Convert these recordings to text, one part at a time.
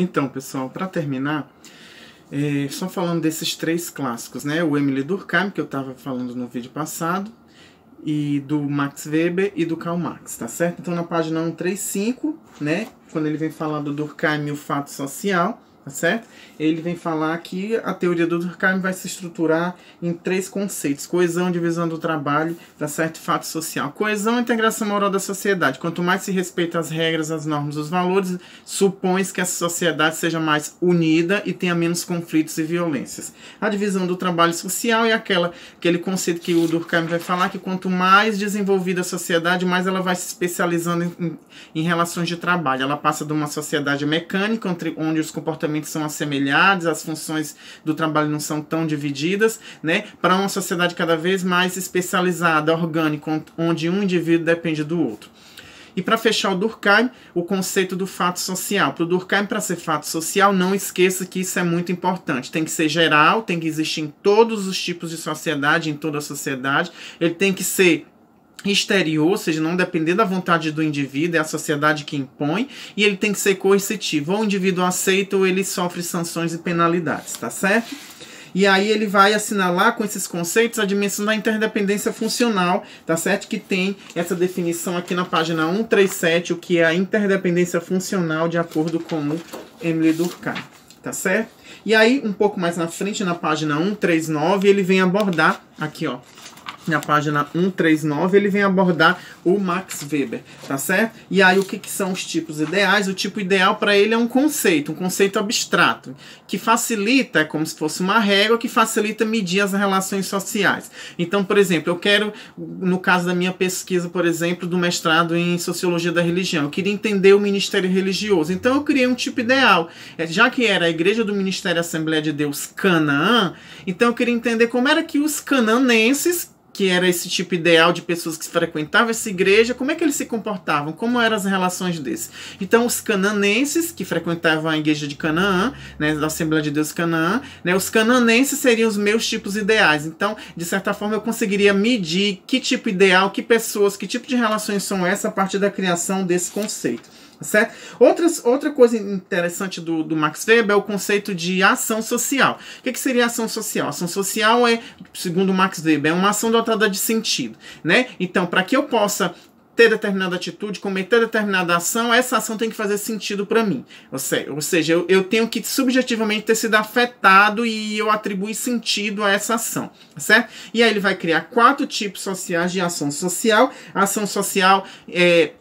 Então, pessoal, para terminar, só falando desses três clássicos, né? O Émile Durkheim, que eu estava falando no vídeo passado, e do Max Weber e do Karl Marx, tá certo? Então, na página 135, né? Quando ele vem falar do Durkheim e o fato social, tá certo? Ele vem falar que a teoria do Durkheim vai se estruturar em três conceitos: coesão, divisão do trabalho, tá certo? E fato social. Coesão é a integração moral da sociedade. Quanto mais se respeita as regras, as normas, os valores, supõe-se que essa sociedade seja mais unida e tenha menos conflitos e violências. A divisão do trabalho social é aquele conceito que o Durkheim vai falar, que quanto mais desenvolvida a sociedade, mais ela vai se especializando em relações de trabalho. Ela passa de uma sociedade mecânica, onde os comportamentos são assemelhados, as funções do trabalho não são tão divididas, né, para uma sociedade cada vez mais especializada, orgânica, onde um indivíduo depende do outro. E para fechar o Durkheim, o conceito do fato social. Para o Durkheim, para ser fato social, não esqueça que isso é muito importante. Tem que ser geral, tem que existir em todos os tipos de sociedade, em toda a sociedade. Ele tem que ser exterior, ou seja, não depender da vontade do indivíduo, é a sociedade que impõe, e ele tem que ser coercitivo, ou o indivíduo aceita ou ele sofre sanções e penalidades, tá certo? E aí ele vai assinalar com esses conceitos a dimensão da interdependência funcional, tá certo? Que tem essa definição aqui na página 137, o que é a interdependência funcional de acordo com o Émile Durkheim, tá certo? E aí, um pouco mais na frente, na página 139, ele vem abordar, aqui ó, na página 139, ele vem abordar o Max Weber, tá certo? E aí, o que são os tipos ideais? O tipo ideal para ele é um conceito abstrato, que facilita, é como se fosse uma régua, que facilita medir as relações sociais. Então, por exemplo, eu quero, no caso da minha pesquisa, por exemplo, do mestrado em Sociologia da Religião, eu queria entender o ministério religioso. Então, eu criei um tipo ideal. Já que era a Igreja do Ministério Assembleia de Deus Canaã, então eu queria entender como era que os canaanenses, que era esse tipo ideal de pessoas que frequentavam essa igreja, como é que eles se comportavam, como eram as relações desses. Então, os cananenses, que frequentavam a igreja de Canaã, né, da Assembleia de Deus Canaã, né, os cananenses seriam os meus tipos ideais. Então, de certa forma, eu conseguiria medir que tipo ideal, que pessoas, que tipo de relações são essas a partir da criação desse conceito. Certo? Outra coisa interessante do Max Weber é o conceito de ação social. O que seria ação social? Ação social é, segundo Max Weber, é uma ação dotada de sentido, né? Então, para que eu possa ter determinada atitude, cometer determinada ação, essa ação tem que fazer sentido para mim. Ou seja, eu tenho que subjetivamente ter sido afetado e eu atribuir sentido a essa ação, certo? E aí ele vai criar 4 tipos sociais de ação social. A ação social é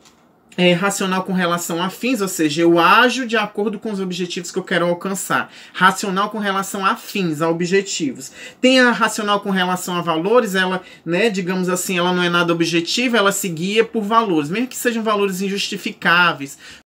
racional com relação a fins, ou seja, eu ajo de acordo com os objetivos que eu quero alcançar. Racional com relação a fins, a objetivos. Tem a racional com relação a valores, ela, né, digamos assim, ela não é nada objetiva, ela se guia por valores, mesmo que sejam valores injustificáveis.